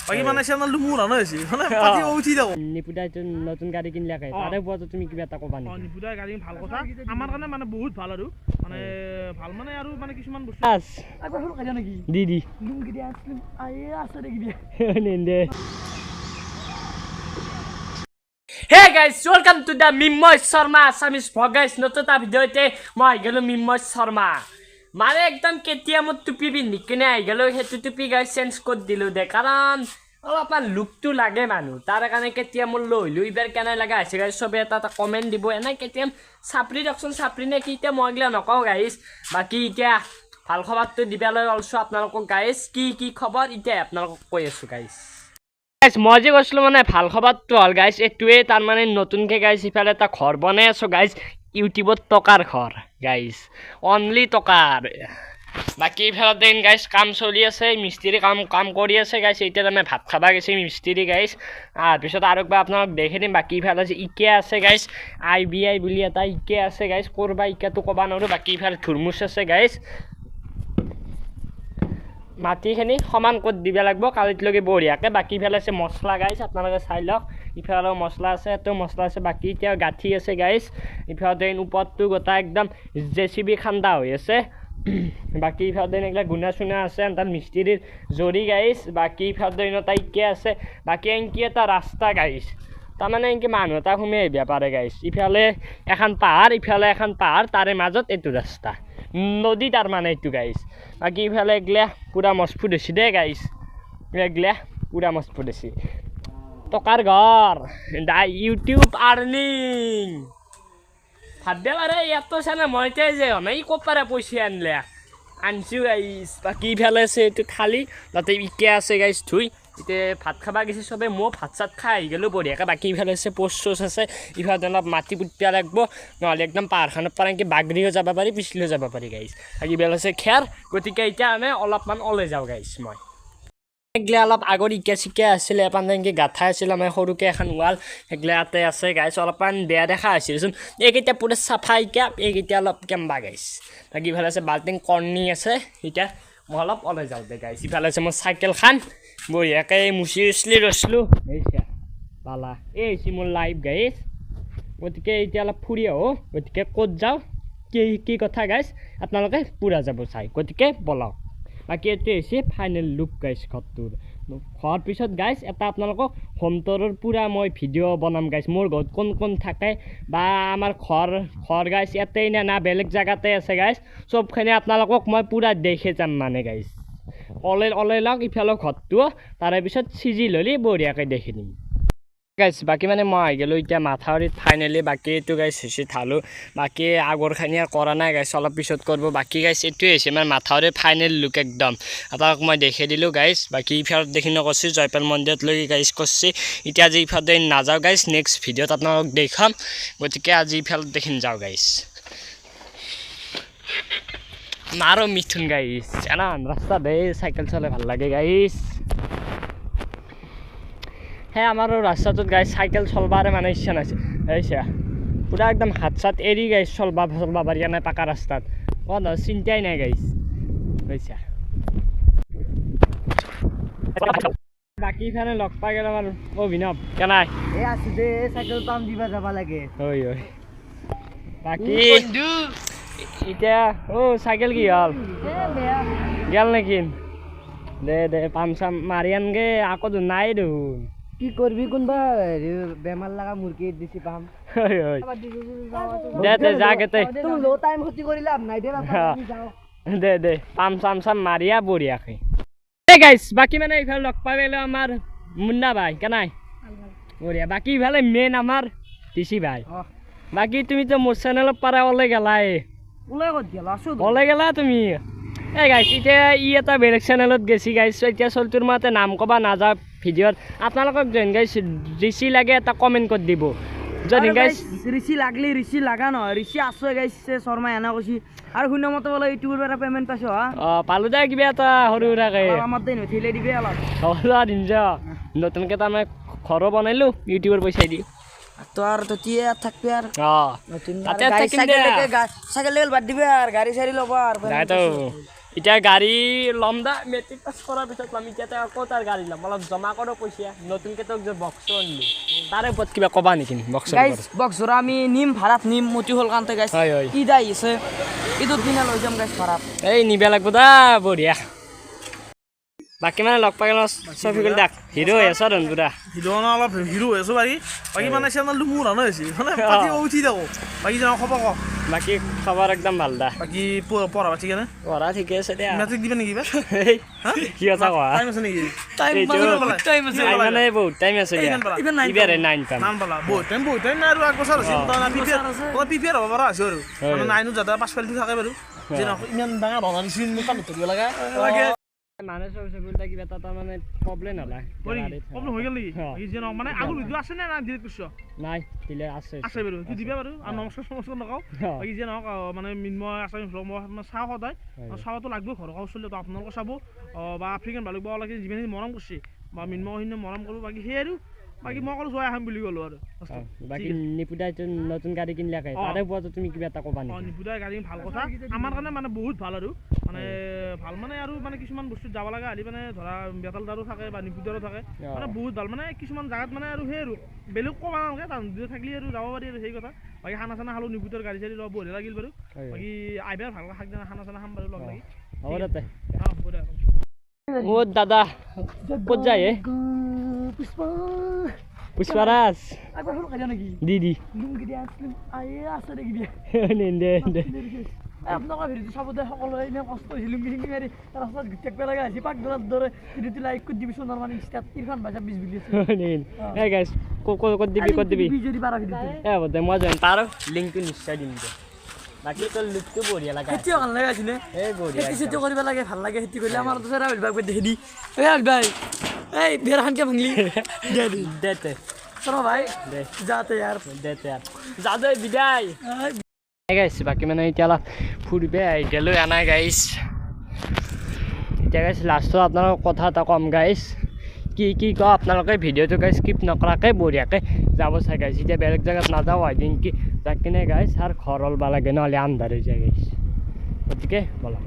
বাকি মানে চেনেলটো মোৰ আনো হৈছে মানে পাতি উঠি যাব নিপুদাই নতুন গাড়ী কিনলাকে তাৰে ওপৰত তুমি কিবা এটা ক'বা নেকি নিপুদাই গাড়ী ভাল কথা আমাৰ কাৰণে মানে বহুত ভাল আৰু মানে ভাল মানে আৰু মানে কিছুমান বস্তু আকৌ ফুল খাইছা নেকি দি লুঙ্গি দিয়া আয়ে আছে দেখি দিয়া নেন্দে Hey guys, welcome to the Mimoy Sharma Assamese vlog guys. নতুন এটা ভিডিওতে মই আহি গলো মিময় শৰ্মা মানে একদম কেতিয়ামত টুপি পিন্ধি কিনে আহি গলো সেইটো টুপি গাইছ চেঞ্জ কৰি দিলো দে কাৰণ অলপমান লুকটো লাগে মানুহ তাৰ কাৰণে কেতিয়া মোৰ লৈ এইবাৰ কেনে লগা হৈছে গাইছ চবে এটা কমেণ্ট দিব এনে কেতিয়াম চাপৰি দকচোন চাপৰি নে কি এতিয়া মই গিলা নকওঁ গাইছ বাকী এতিয়া ভাল খবৰটো দিবলৈ অলছো আপোনালোকক গাইছ কি খবৰ এতিয়া আপোনালোকক কৈ আছো গাইছ মই যে কৈছিলোঁ মানে ভাল খবৰটো হ'ল গাইছ এইটোৱে তাৰমানে নতুনকৈ গাইছ ইফালে এটা ঘৰ বনাই আছোঁ গাইছ ইউটিউবত টকাৰ ঘৰ গাইছ অনলি টকাৰ বাকী ইফালে দিন গাইছ কাম চলি আছে মিস্ত্ৰী কাম কৰি আছে গাইছ এতিয়া তাৰমানে ভাত খাবা গৈছে মিস্ত্ৰী গাইছ তাৰপিছত আৰু একবাৰ আপোনালোক দেখি দিম বাকী ইফালে আছে ইকে আছে গাইছ IBI বুলি এটা ইকে আছে গাইছ ক'ৰবা ইকেটো ক'ব নোৱাৰোঁ বাকী ইফালে ধুৰমুচ আছে গাইছ মাটিখিনি সমান কৰি দিব লাগিব কালিতলৈকে বঢ়িয়াকৈ বাকী ইফালে আছে মছলা গাইছ আপোনালোকে চাই লওক ইফালেও মছলা আছে এটো মছলা আছে বাকী এতিয়া গাঁঠি আছে গাইছ ইফালে ওপৰটো গোটেই একদম JCB খান্দা হৈ আছে বাকী ইফালে এইগিলা গুণা চুনা আছে তাত মিস্ত্ৰীৰ জৰি গাইছ বাকী ইফালে এটা ইকে আছে বাকী এনকি এটা ৰাস্তা গাইছ তাৰমানে এনকি মানুহ এটা সোমাই আহিব পাৰে গাইছ ইফালে এখন পাহাৰ ইফালে এখন পাহাৰ তাৰে মাজত এইটো ৰাস্তা নদী তাৰমানে এইটো গাইছ বাকী ইফালে এগিলা পুৰা মজবুত হৈছে দেই গাইছ এগিলা পুৰা মজবুত হৈছে টকাৰ ঘৰ দা ইউটিউব আৰ্নিং ভাববে পাৰে ইয়াতো চানে মই এতিয়া যে নাই ক'ত পাৰে পইচা আনছোঁ গাইছ বাকী ইফালে আছে এইটো থালি তাতে ইকে আছে গাইছ ধুই এতিয়া ভাত খাবা গৈছে চবে মই ভাত চাত খাই আহি গ'লোঁ বঢ়িয়াকৈ বাকী ইফালে আছে পোষ্ট চোচ আছে ইফালে অলপ মাটি পুতিব লাগিব নহ'লে একদম পাহাৰখনৰ পৰা এনেকৈ বাগৰিও যাব পাৰি পিছলৈও যাব পাৰি গাইছ বাকী ইফালে আছে খেৰ গতিকে এতিয়া আমি অলপমান ওলাই যাওঁ গাইছ মই এগিলা অলপ আগত ইকে চিকে আছিলে এপান এনেকৈ গাঁঠা আছিলে আমাৰ সৰুকৈ এখন ৱাল সেইগিলা ইয়াতে আছে গাইছ অলপমান বেয়া দেখা হৈছিলচোন এইকেইটা পুৰা চাফা ইকা এইকেইটা অলপ কেম্বা গাইছ বাকী ইফালে আছে বাল্টিং কৰ্ণি আছে এতিয়া মই অলপ ওলাই যাওঁ দে গাইছ ইফালে আছে মোৰ চাইকেলখন বঢ়িয়াকৈ মুচি উচলি ৰৈছিলোঁ এইছা পালা এই হৈছে মোৰ লাইফ গাইছ গতিকে এতিয়া অলপ ফুৰি আহোঁ গতিকে ক'ত যাওঁ কি কথা গাইছ আপোনালোকে পূৰা যাব চাই গতিকে বলক বাকী এইটো হৈছে ফাইনেল লুক গাইছ ঘৰটোৰ হোৱাৰ পিছত গাইছ এটা আপোনালোকক হোম টুৰৰ পূৰা মই ভিডিঅ' বনাম গাইছ মোৰ ঘৰত কোন থাকে বা আমাৰ ঘৰ গাইছ ইয়াতেই না বেলেগ জেগাতে আছে গাইছ চবখিনি আপোনালোকক মই পূৰা দেখি যাম মানে গাইছ ওলাই লওক ইফালে ঘৰটো তাৰে পিছত চিজি ল'লি বঢ়িয়াকৈ দেখি দিম গাইছ বাকী মানে মই আহি গ'লোঁ এতিয়া মাথাউৰিত ফাইনেলি বাকী এইটো গাইছ হৈছে ঢালোঁ বাকী আগৰখিনি আৰু কৰা নাই গাইছ অলপ পিছত কৰিব বাকী গাইছ এইটোৱে হৈছে মানে মাথাউৰিৰ ফাইনেল লুক একদম আপোনালোক মই দেখি দিলোঁ গাইছ বাকী ইফালে দেখি নকৰিছোঁ জয়পাল মন্দিৰতলৈকে গাইছ কৰিছে এতিয়া আজি ইফালে নাযাওঁ গাইছ নেক্সট ভিডিঅ'ত আপোনালোকক দেখাম গতিকে আজি ইফালে দেখি যাওঁ গাইছ মাৰো মিথুন গাইছ এনা ৰাস্তাত চাইকেল চলাই ভাল লাগে গাইছ সেই আমাৰো ৰাস্তাটোত গাইছ চাইকেল চলবাৰে মানে ইচ্ছা নাছিল বুজিছা পুৰা একদম হাত চাত এৰি গাইছ চলবা পাৰি নাই পাকা ৰাস্তাত চিন্তাই নাই গাইছ বুজিছা বাকী ইফালে লগ পাই গ'ল আমাৰ অভিনৱ কেনাই এই আছো দে চাইকেল পাম দিবা যাব লাগে হয় বাকী এতিয়া চাইকেল কি হ'ল গেল নেকি দে পাম চাম মাৰি আনগে আকৌ নাই দেখোন কি করবি কোনবা বেমার লাগা মুরগি দিছি পাম দে যাকেতে তুমি লো টাইম ক্ষতি করিলাম নাই দে যাও দে পাম চাম মারিয়া বঢ়িয়াকে গাইছ বাকী মানে ইফালে লগ পাই গেলে আমাৰ মুন্না ভাই কেনাই বঢ়িয়া বাকী ইফালে মেইন আমাৰ টিচি ভাই বাকী তুমি তো মোৰ চেনেলত পাৰা ওলাই গেলা তুমি এই গাইছ এতিয়া এটা বেলেগ চেনেলত গেছি গাইছ এতিয়া চলটোৰ মতে নাম ক'বা নাযাওঁ ভিডিঅ'ত আপোনালোকক যেন গাইছ ঋষি লাগে এটা কমেণ্ট কৰি দিব যদি গাইছ ঋষি লাগলি ঋষি লাগা নহয় ঋষি আছে গাইছ শৰ্মা এনা কৈছি আৰু শুনা মতে বোলে ইউটিউবৰ পৰা পেমেণ্ট পাইছো পালো দে কিবা এটা সৰু সুৰাকে আমাৰ দেই নথিলে দিবি অলপ দিন যা নতুনকৈ তাৰমানে ঘৰো বনাইলোঁ ইউটিউবৰ পইচাই দি তো আর তো টিয়ে থাকবি আর তাতে থাকিম দে সাইকেল লেগেল বাদ দিবি আর গাড়ি সারি লব আর নাই তো এতিয়া গাড়ী ল'ম দা মেট্ৰিক পাছ কৰাৰ পিছত ল'ম এতিয়া আকৌ তাৰ গাড়ী ল'ম অলপ জমা কৰোঁ পইচা নতুনকৈ তোক যে বক্সটো আনিলোঁ তাৰে ওপৰত কিবা ক'বা নেকি বক্স গাইজ বক্সৰ আমি নিম ভাড়াত নিম মতি হ'ল কাৰণতে গাইজ হয় হয় ঈদ আহিছে ঈদৰ দিনা লৈ যাম গাইজ ভাড়াত এই নিব লাগিব দা বঢ়িয়া বাকী মানে লগ পাই চফিকুল দাক হিৰো হৈ আছ ধন পুৰা হিৰো অলপ হিৰো হৈ আছো বাকী মানে চেনেলটো মোৰ হানো হৈছে মানে পাতি উঠি থাকো বাকী যাওঁ খবৰ ক বাকী খবৰ একদম ভাল দা বাকী পঢ়া পাতি কেনে পঢ়া ঠিকে আছে দিয়া মেট্ৰিক দিবা নেকি কি কথা কোৱা টাইম আছে নেকি মানে বহুত টাইম আছে ইবাৰে 9 পাম নাম পালা বহুত টাইম নাই আৰু এক বছৰ আছে প্ৰিপেয়াৰ হ'ব পৰা আছে আৰু মানে নাইনো যাতে পাছ ফেলটো থাকে বাৰু যে ইমান ডাঙৰ ভঙা নিচিনা মোক কাম ধৰিব লাগে মানে চফিকুল দা কিবা এটা মানে প্ৰব্লেম হ'লা প্ৰব্লেম হৈ গ'ল নেকি যে মানে আগৰ ভিডিঅ' আছে নে না ডিলিট কৰিছ নাই দিলে আছে বাৰু তুই দিবা বাৰু আৰু নমস্কাৰ নকওঁ বাকী যে নহওক মানে মিন্ময় আছে ভ্লগ মই চাওঁ সদায় চাবতো লাগবই ঘৰৰ চলিলে তো আপোনালোকে চাব বা আফ্ৰিকান ভালুক বা লাগে যিমানখিনি মৰম কৰিছে বা মিন্ময়খিনি মৰম কৰোঁ বাকী সেই আৰু বাকী মই অকল জয় আহিম বুলি ক'লোঁ আৰু বাকী নিপুদাই নতুন গাড়ী কিনিলাকে তাৰে ওপৰত তুমি কিবা এটা ক'বা নেকি নিপুদাই গাড়ী ভাল কথা আমাৰ কাৰণে মানে বহুত ভাল আৰু মানে ভাল মানে আৰু মানে কিছুমান বস্তুত যাব লগা হ'লে মানে ধৰা বেতালদাৰো থাকে বা নিপুদাৰো থাকে মানে বহুত ভাল মানে কিছুমান জাগাত মানে আৰু সেই আৰু বেলেগ ক'ব নালাগে তাৰ থাকিলে আৰু যাব পাৰি আৰু সেই কথা বাকী খানা চানা খালোঁ নিপুদাৰ গাড়ী চাড়ী ল'ব বঢ়িয়া লাগিল বাৰু বাকী আহিবা ভালকৈ শাক দিনা খানা চানা খাম বাৰু লগ লাগি হ'ব দে হ'ব দে অ' দাদা ক'ত যায় পুষ্পাৰাজ দিদি আপোনালোকৰ ভিডিঅ'টো চাব দে সকলোৱে ইমান কষ্ট হৈছিল লুংগি চিংগি মাৰি ৰাস্তাত ঘূৰি থাকিব লগা হৈছে পাকঘৰত দৰে ভিডিঅ'টো লাইক কৰি দিবিচোন আৰু মানে ইনষ্টাত ইৰফান ভাই 26 বুলি আছে এই গাইছ ক'ত দিবি যদি পাৰা ভিডিঅ'টো হ'ব দে মই জইন তাৰ লিংকটো নিশ্চয় দিম দে বাকী তোৰ লুকটো বঢ়িয়া লাগা খেতিও ভাল লগা আছিলে এই বঢ়িয়া খেতি কৰিব লাগে ভাল লাগে খেতি কৰিলে আমাৰ তো চেৰা ভাই দেখি দি ভাই এই বেৰাখানকে ভাঙলি দে চলো ভাই দে যাতে ইয়াৰ যা দে বিদায় গাইছ বাকী মানে এতিয়া অলপ ফুৰিব আহিলোঁ আনা গাইছ এতিয়া গাইছ লাষ্টত আপোনালোকক কথা এটা ক'ম গাইছ কি কওঁ আপোনালোকে ভিডিঅ'টো গাইছ স্কিপ নকৰাকৈ বঢ়িয়াকৈ যাব চাই গাইছ এতিয়া বেলেগ জেগাত নাযাওঁ এদিন কি যাক কিনে গাইছ আৰু ঘৰ ওলবা লাগে নহ'লে আন্ধাৰ হৈ যায় গাইছ গতিকে ব'লক